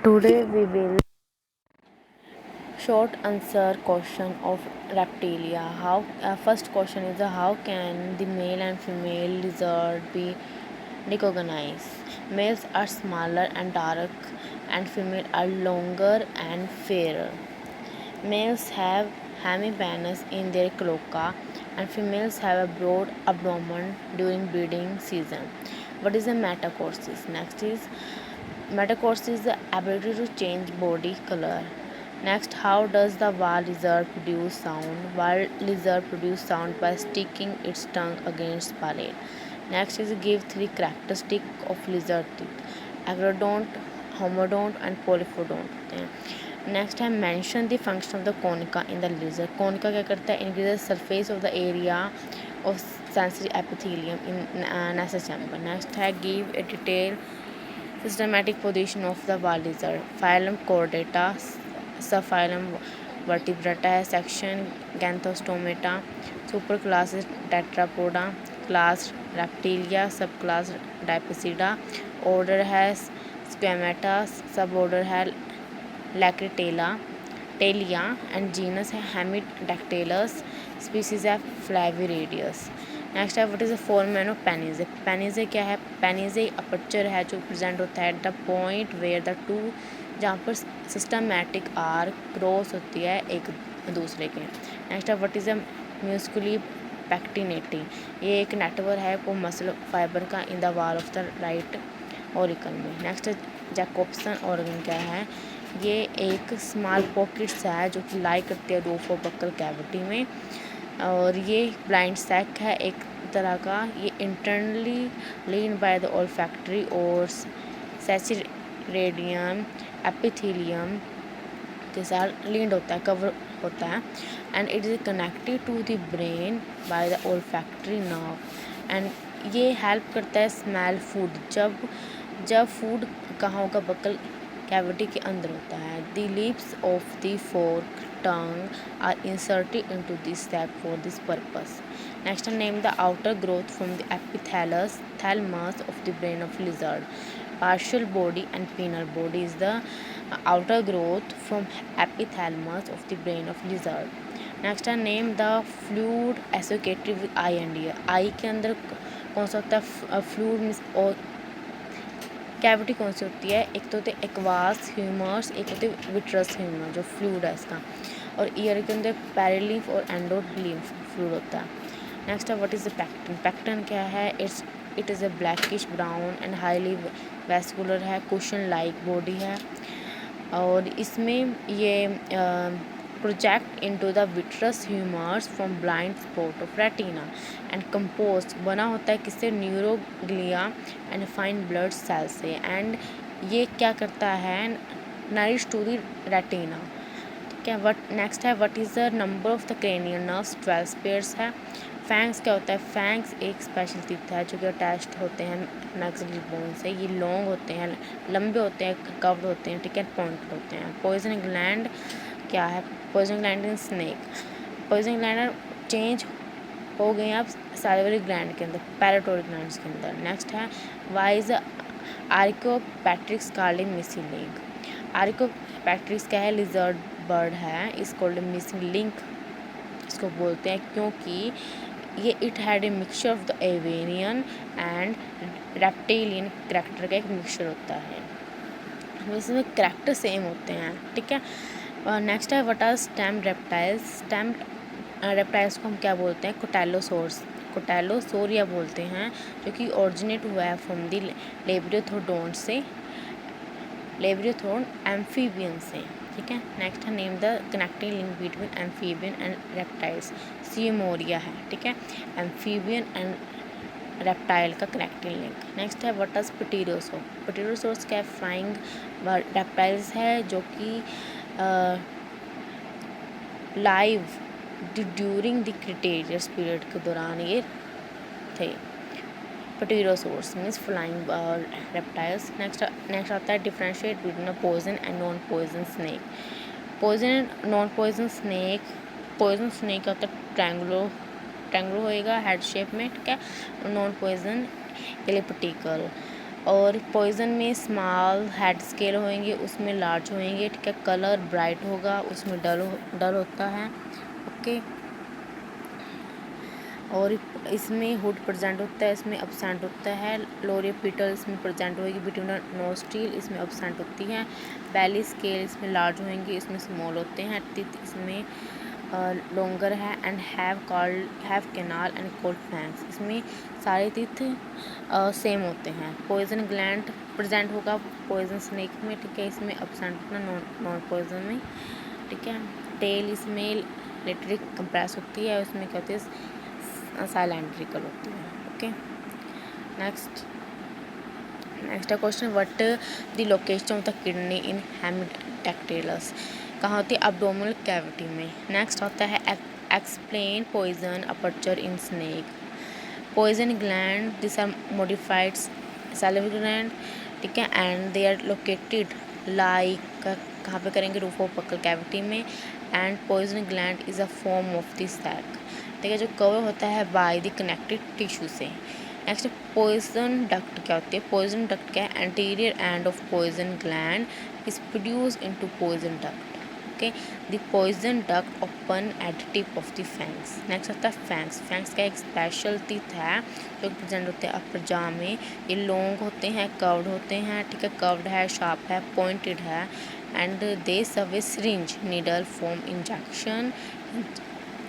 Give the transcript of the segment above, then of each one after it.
Today we will short answer question of reptilia. How first question is how can the male and female lizard be recognized? Males are smaller and dark, and female are longer and fairer. Males have hemipenis in their cloaca, and females have a broad abdomen during breeding season. What is a metacorsis? Next is metacorsis is the ability to change body color. Next, how does the wall lizard produce sound? Wall lizard produce sound by sticking its tongue against palate. Next is give three characteristics of lizard teeth: agrodont, homodont, and polyphodont. Next है mention the function of the concha in the lizard. Concha क्या करता है? Increase surface of the area of sensory epithelium in nasal chamber. Next है give a detail systematic position of the wall lizard. Phylum Chordata, sub phylum Vertebrata है, section Gnathostomata, super class Tetrapoda, class Reptilia, sub class Diapsida, order है Squamata, sub order है Lacertilia and genus है Hemidactylus. Species है फ्लैविरेडियस. Next है what is the foramen of Panizza. Panizza क्या है? Panizza aperture है जो प्रेजेंट होता है at the point where the two, जहाँ पर सिस्टमैटिक आर्क क्रॉस होती है एक दूसरे के. नेक्स्ट है what is the musculi pectinati. ये एक नेटवर्क है वो मसल फाइबर का in the wall of the right auricle में. नेक्स्ट जैकोब्सन ऑर्गन क्या है? ये एक स्मॉल पॉकेट्स है जो कि लाई करते हैं रूफ ऑफ बक्कल कैविटी में, और ये ब्लाइंड सैक है एक तरह का. ये internally lined by the olfactory और सैचरेडियम एपिथेलियम के साथ लीन होता है, कवर होता है. And it is connected to the brain by the olfactory nerve. And ये हेल्प करता है स्मेल फूड. जब फूड कहाँ होगा? बक्कल कैविटी के अंदर होता है. The lips of the fork tongue are inserted into this sac for this purpose. Next name the outer growth from the epithalamus of the brain of lizard. Partial body and penile body is the outer growth from epithalamus of the brain of lizard. Next है name the fluid associated with eye and ear. eye के अंदर कौन सा होता है? Fluid means और cavity कौन सी होती है? एक तो होते हैं एक्वास ह्यूमर्स, एक होते हैं विट्रस ह्यूमर जो फ्लूइड है इसका, और ईयर के अंदर पैरालिम्फ और एंडोलिम्फ फ्लूइड होता है. नेक्स्ट है what is the pecten. Pecten क्या है? It is a blackish brown and highly vascular है, कुशन लाइक बॉडी है, और इसमें ये project into the vitreous humours from blind spot of retina and composed बना होता है किससे? Neuroglia and fine blood cell से. एंड ये क्या करता है? Nourish to the retina. ठीक है. वट नेक्स्ट है what is the number of the cranial nerves? 12 pairs है. फैंक्स क्या होता है? फैंक्स एक स्पेशल टीथ है जो कि अटैच्ड होते हैं मैक्सिलरी बोन से. ये लॉन्ग होते हैं, लंबे होते हैं, कर्व्ड होते हैं, ठीक है, पॉइंटेड होते हैं. पॉइजन ग्लैंड क्या है? Poison gland in snake. Poison gland change हो गए आप सैलिवरी ग्लैंड के अंदर, पैराटोरी ग्लैंड्स के अंदर. नेक्स्ट है why is Archaeopteryx called a missing link. Archaeopteryx क्या है? लिजर्ड बर्ड है, इस कॉल्ड मिसिंग लिंक इसको बोलते हैं क्योंकि ये it had a mixture of the avian and reptilian character का एक मिक्सचर होता है. इसमें करैक्टर सेम होते हैं. ठीक है. नेक्स्ट है what are stamped reptiles. Stamped reptiles को हम क्या बोलते हैं? कोटालोसोरिया बोलते हैं, जो कि ओरिजिनेट हुआ है फ्रॉम द लेब्रियोथोडोंट से, लेब्रियोथोड एम्फीबियन से. ठीक है. नेक्स्ट है name the connecting link between amphibian and reptiles. Seymouria है. ठीक है. एम्फीबियन एंड रेप्टाइल का कनेक्टिंग लिंक. नेक्स्ट है व्हाट इज पटीरोसोर. पटीरोसोर्स क्या है? फ्लाइंग रेप्टाइल्स है जो कि live during the Cretaceous period के दौरान ये थे. Pterosaurs means flying reptiles. Next आता है differentiate between a poison and non poison snake. Poison and non poison snake. Poison snake होता है ट्रैंगुलर होएगा हेड शेप में. ठीक है. Non poison elliptical. और पॉइजन में स्मॉल हेड स्केल होंगे, उसमें लार्ज होंगे, ठीक है। कलर ब्राइट होगा, उसमें डल होता है, ओके। और इसमें हुड प्रेजेंट होता है, इसमें एब्सेंट होता है। लोरिया पीटल इसमें प्रेजेंट होगी बिटवीन नोस्ट्रिल, इसमें एब्सेंट होती है। बैली स्केल इसमें लार्ज होंगे, इसमें स्मॉल होते हैं। टीथ इसमें लॉन्गर है and have canal and cold fangs, इसमें सारे टीथ सेम होते हैं। पॉइजन ग्लैंड प्रेजेंट होगा पॉइजन स्नेक में, ठीक है। इसमें एब्सेंट होता है नॉन पॉइजन में, ठीक है। टेल इसमें लेटरिक कंप्रेस होती है, उसमें क्या होती है साइलेंट्रिकल होती है, okay. Next question, what the location of the kidney in Hemidactylus, कहाँ होती है एब्डोमिनल कैविटी में। नेक्स्ट होता है explain poison aperture in snake. Poison gland this are modified salivary gland, ठीक है, and they are located like, कहाँ पे करेंगे रूफोपकल कैविटी में। And poison gland is a form of the sac, ठीक है, जो कवर होता है बाय द कनेक्टेड टिश्यू से। नेक्स्ट पॉइजन डक्ट क्या होती है। पॉइजन डक्ट क्या है, anterior end of poison gland is produce into poison duct, okay. The poison duct open at the tip of the fangs. Next आता है fangs. Fangs का एक स्पेशल टीथ है जो प्रेजेंट होते हैं अपर जॉ में। ये लॉन्ग होते हैं, कर्व्ड होते हैं, ठीक है, कर्व्ड है, शार्प है, पॉइंटेड है, and they serve a syringe needle form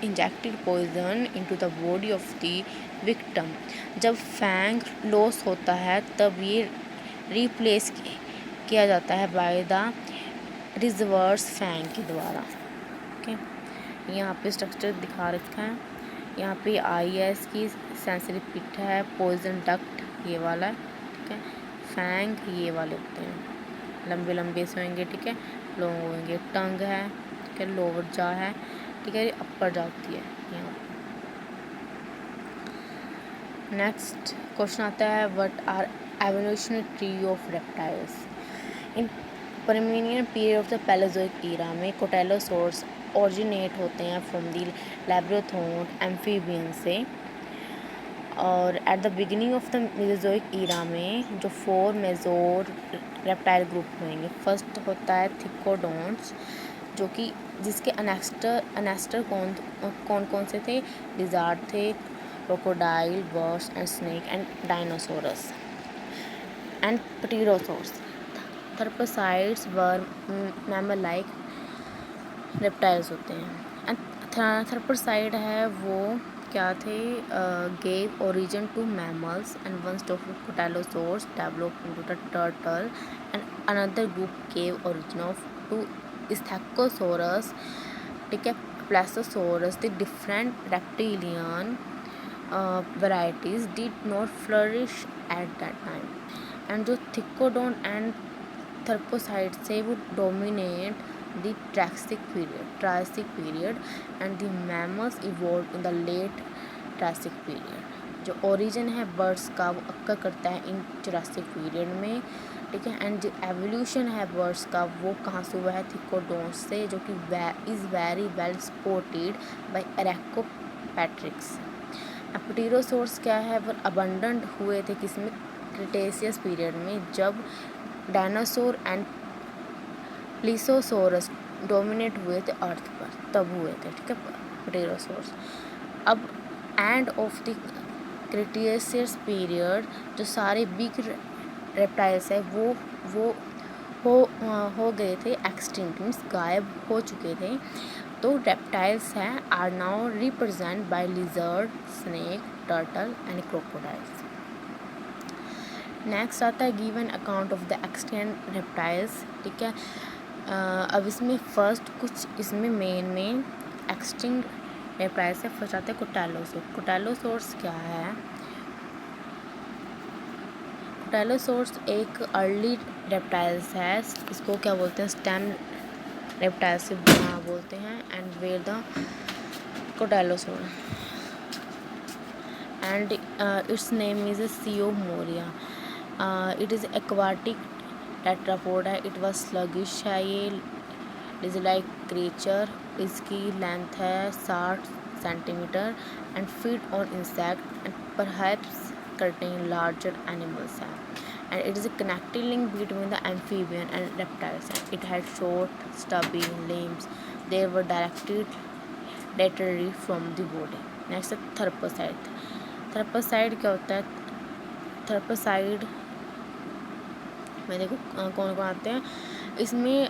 injected poison into the body of the victim. जब फैंग लॉस होता है तब ये रिप्लेस किया जाता है बाय द रिजर्वर्स फैंग के द्वारा, ओके। यहाँ पे स्ट्रक्चर दिखा रखा है, यहाँ पे आई है, इसकी सेंसरी पिट है, पॉइजन डक्ट ये वाला है, ठीक है। फैंग ये वाले होते हैं, लंबे लंबे से होंगे, ठीक है, लॉन्ग होंगे। टंग है, ठीक है, लोअर जा है, ठीक है, अपर जाती है यहाँ। नेक्स्ट क्वेश्चन आता है, what are evolutionary tree of reptiles. In Permian period of the Palaeozoic era में कोटेलोसोर्स ओरिजिनेट होते हैं फ्रॉम द लैब्रोथोन एम्फीबियन से। और at the beginning of the Mesozoic era में जो 4 मेजोर रेप्टाइल ग्रुप होंगे। फर्स्ट होता है थिकोडोंट्स, जो कि जिसके अनेस्टर कौन कौन से थे, लिजार्ड थे, crocodile, birds and snake and dinosaurs and pterosaurs. Therapsids were mammal like reptiles होते हैं। एंड थर्पोसाइड है वो क्या थे, gave origin to mammals and one stock cotylosaurs developed into the turtle and another group gave origin of to stegosaurus, ठीक है, plesiosaurus. The different reptilian varieties did not flourish at that time। And जो thecodont and therapsid से वो dominate the Triassic period and the mammals evolve in the late Triassic period. जो origin है birds का वो occur करता है इन Jurassic period में, ठीक है। एंड जो एवोल्यूशन है बर्ड्स का वो कहाँ से हुआ है, थिकोडोन्स से, जो कि is very well supported by Archaeopteryx. Pterosaurs क्या है, वो अबंडेंट हुए थे किसमें, क्रिटेशियस पीरियड में, जब डायनासोर एंड प्लीसोसोरस डोमिनेट हुए थे अर्थ पर, तब हुए थे, ठीक है, प्टेरोसोर्स। अब end of the Cretaceous period जो सारे बिग रेप्टाइल्स है वो हो गए थे एक्सटिंक्ट, मीन्स गायब हो चुके थे। तो रेप्टाइल्स हैं are now represent by lizard, snake, turtle and crocodiles. Next आता है give an account of the extinct reptiles, ठीक है। अब इसमें फर्स्ट कुछ इसमें मेन एक्सटिंक्ट रेप्टाइल्स है। फर्स्ट आता है कोटेलोसोर्स क्या है, कोटेलोसोर्स एक अर्ली रेप्टाइल्स है, इसको क्या बोलते हैं, स्टेम रेप्टाइल्स से बोलते हैं। And where the cotylosaur and its name is Seymouria. It is aquatic tetrapod है, इट वाज स्लगिश है, ये इज लाइक क्रीचर। इसकी लेंथ है 60 centimetre and feed on insect and perhaps contain larger animals है। and it is a connecting link between the amphibian and reptiles. And it had short, stubby limbs. They were directed laterally from the body. Next है therapside. Therapside क्या होता है? Therapside में देखो कौन कौन आते हैं इसमें.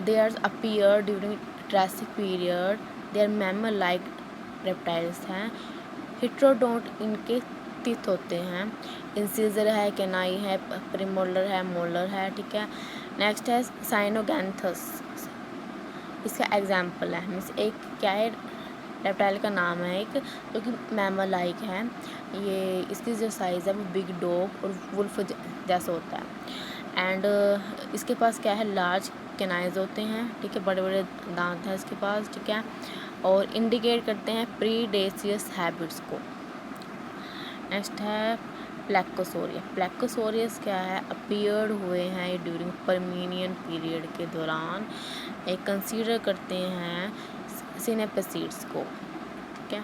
They are appear during Triassic period. They are mammal like reptiles हैं. हिट्रोडोंट इनके टीथ होते हैं. इंसीजर है, कैनाई है, प्रीमोलर है, मोलर है. ठीक है. नेक्स्ट है साइनोगैंथस. इसका एग्जाम्पल है मीन्स एक क्या है रेप्टाइल का नाम है एक जो कि मैमल लाइक है. ये इसकी जो साइज़ है वो बिग डॉग और वुल्फ जैसा होता है. एंड इसके पास क्या है लार्ज कैनाइज होते हैं. ठीक है. बड़े बड़े दांत हैं इसके पास. ठीक है. और इंडिकेट करते हैं प्रीडेसियस हैबिट्स को. नेक्स्ट है प्लेकोसोरिया. प्लेकोसोरियस क्या है अपीयर्ड हुए हैं ड्यूरिंग पर्मिनियन पीरियड के दौरान. एक कंसीडर करते हैं सिनेपेसीड्स को. ठीक है.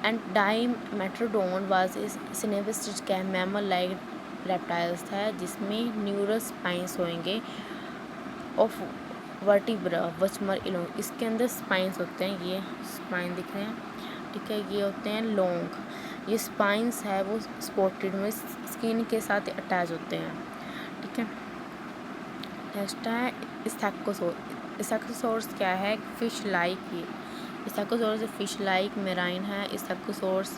एंड डाइमेट्रोडोन वाज सिनेपेसिड क्या है मैमल लाइक रेप्टाइल्स था जिसमें न्यूरल स्पाइंस होंगे ऑफ वर्टिब्रा वचमर इलोंग. इसके अंदर स्पाइंस होते हैं. ये स्पाइन दिख रहे हैं. ठीक है. ये होते हैं लॉन्ग. ये स्पाइंस है वो स्पॉटेड में स्किन के साथ अटैच होते हैं. ठीक है. नेक्स्ट है स्टेगोसोर्स क्या है fish like. Stegosaurs fish like marine है. स्टेगोसोर्स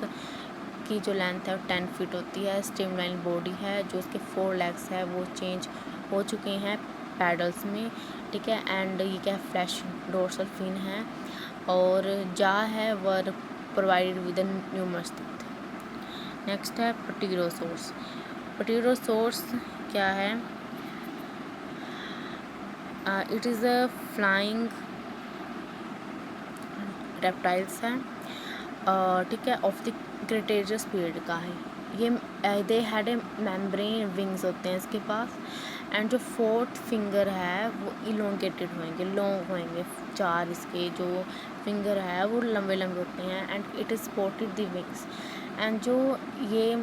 की जो लेंथ है वो 10 फीट होती है. स्ट्रीमलाइन बॉडी है. जो उसके 4 लेग्स है वो चेंज हो चुके हैं पैडल्स में. ठीक है. एंड ये क्या फ्लैश डोर्सल फिन है और जा है वर provided with numerous teeth. Next है प्टेरोसोर्स. प्टेरोसोर्स क्या है it is a flying reptiles है. ठीक है. ऑफ द क्रेटेशियस पीरियड का है ये. They had a membrane wings होते हैं इसके पास. एंड जो 4th फिंगर है वो इलोंगेटेड होंगे लॉन्ग होंगे. 4 इसके जो फिंगर है वो लंबे लंबे होते हैं. And it is spotted the wings. And जो ये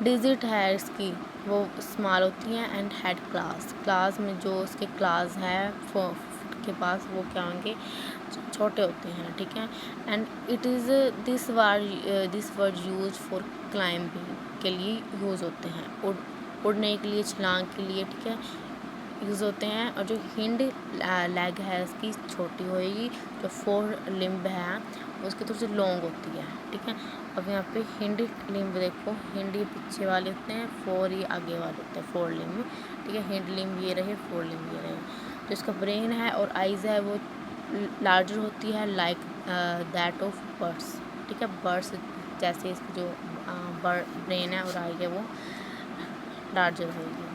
डिजिट है इसकी वो स्मॉल होती हैं. एंड हेड क्लास में जो उसके क्लास है के पास वो क्या होंगे छोटे होते हैं. ठीक है. And it is this word use for climbing के लिए यूज़ होते हैं. उड़ने के लिए छलांग के लिए. ठीक है. यूज़ होते हैं. और जो हिंड लेग है इसकी छोटी होएगी. जो 4 लिम्ब है उसकी थोड़ी सी लॉन्ग होती है. ठीक है. अब यहाँ पे हिंड लिम्ब देखो. हिंड ये पीछे वाले होते हैं. 4 ये आगे वाले होते हैं 4 लिम्ब. ठीक है. हिंड लिम्ब ये रहे 4 लिम्ब ये रहे. जो इसका ब्रेन है और आइज़ है वो लार्जर होती है लाइक दैट ऑफ बर्ड्स. ठीक है. बर्ड्स जैसे इसकी जो ब्रेन है और आई है वो लार्जर होगी.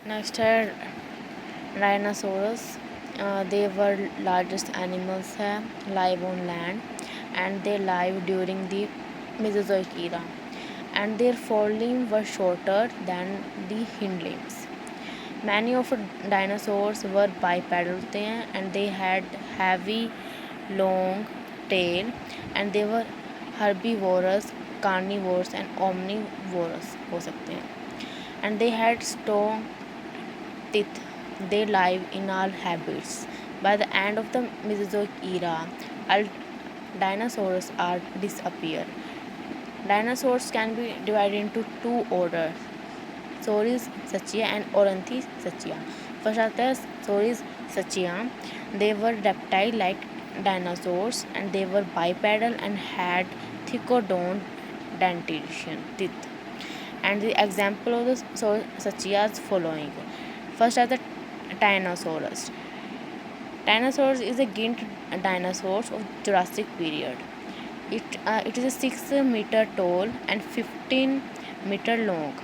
नेक्स्ट है dinosaurs. They were largest animals है live on land and they live during the Mesozoic era. And their forelimbs were shorter than the hind limbs. Many of dinosaurs were bipedal होते हैं. And they had heavy long tail and they were herbivorous, carnivorous and omnivorous हो सकते हैं. And they had strong teeth. They live in all habits. By the end of the Mesozoic era, all dinosaurs are disappear. Dinosaurs can be divided into 2 orders, Sauris sachia and Ornithisachia. First आता है Sauris sachia. They were reptile-like dinosaurs and they were bipedal and had thecodont dentition teeth. And the example of the Sachia is following. First are the Tyrannosaurus. Tyrannosaurus is a giant dinosaur of Jurassic period. It is a 6-meter tall and 15-meter long.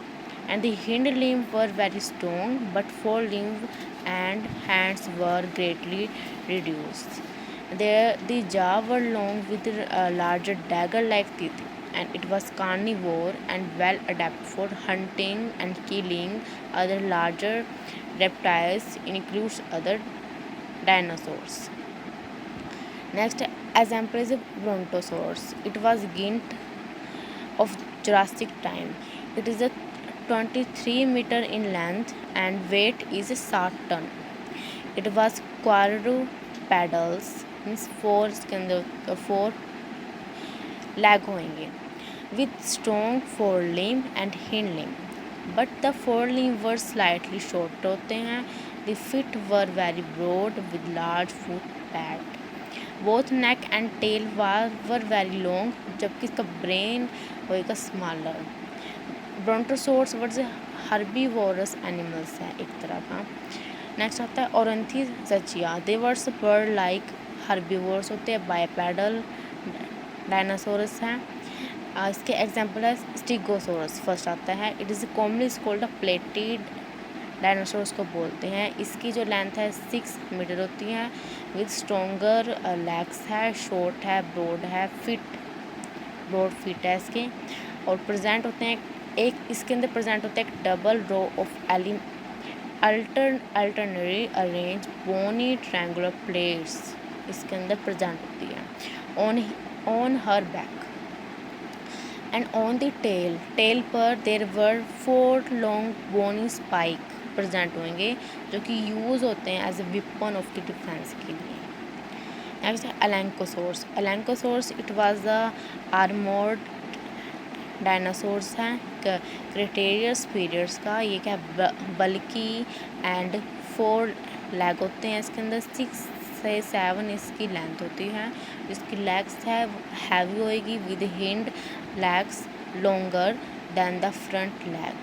And the hind limbs were very strong, but forelimbs and hands were greatly reduced. The jaw were long with larger dagger-like teeth, and it was carnivore and well adapted for hunting and killing other larger reptiles, includes other dinosaurs. Next example is Brontosaurus. It was giant of Jurassic time. It is a 23 meter in length and weight is 7 ton. It was quadrupedals, means four इसके अंदर 4 lag होंगे with strong forelimb and hind limb, but the forelimb were slightly short होते हैं. The feet were very broad with large foot pad. Both neck and tail were very long, जबकि इसका brain होएगा smaller. Brontosaurus was herbivorous animals है एक तरह का. Next आता है ओरंथीजचिया. दे वर्स बर्ड लाइक हर्बीवोर्स होते हैं. बाइपेडल डायनासोरस हैं. इसके एग्जांपल है स्टिगोसोरस फर्स्ट आता है. It is commonly called a plated dinosaurs को बोलते हैं. इसकी जो लेंथ है 6 मीटर होती है विद स्ट्रोंगर लेग्स है, शॉर्ट है, ब्रॉड है, ब्रॉड फीट है इसके. और प्रेजेंट होते हैं एक इसके अंदर प्रेजेंट होता है एक double row of alternately arranged bony triangular plates इसके अंदर प्रेजेंट होती है on her back and on the tail पर there were 4 long bony spike present होंगे जो कि यूज़ होते हैं as a weapon of the defence के लिए. नेक्स्ट है ankylosaurs. It was the armoured dinosaurs हैं क्रेटेरियस पीरियड्स का. ये क्या बल्कि एंड 4 लैग होते हैं. इसके अंदर 6 से 7 इसकी लेंथ होती है. इसकी लेग्स है हैवी होएगी with hind legs longer than the front leg.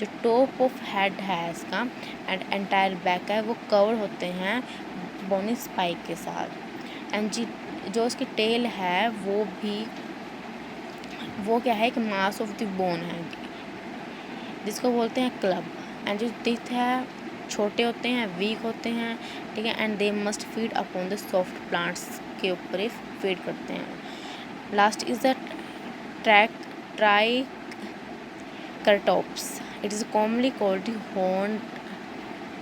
जो टॉप ऑफ हेड है इसका एंड एंटायर बैक है वो कवर होते हैं बोनी स्पाइक के साथ. एंड जो इसकी टेल है वो क्या है एक मास ऑफ द बोन है जिसको बोलते हैं क्लब. एंड जो टीथ है छोटे होते हैं, वीक होते हैं, ठीक है. And they must feed upon the soft plants के ऊपर ही फीड करते हैं. Last is the triceratops. It is commonly called the horn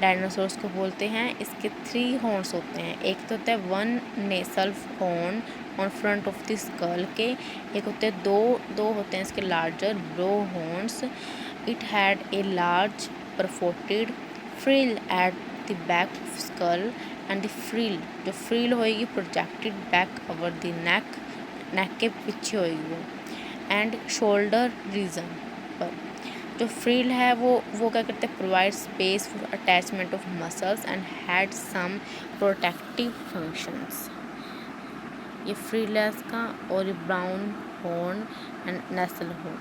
dinosaurs को बोलते हैं. इसके 3 हॉर्न्स होते हैं. एक तो होता है 1 nasal horn on front of the skull के. एक होते हैं दो होते हैं इसके larger brow horns. It had a large perforated frill at the back of skull and the जो फ्रिल होएगी projected back over the neck के पीछे होएगी वो. एंड शोल्डर रीजन पर जो फ्रिल है वो क्या करते हैं provide space for attachment of muscles and had some protective functions. ये फ्रिल है इसका. और ये brown horn and nasal horn.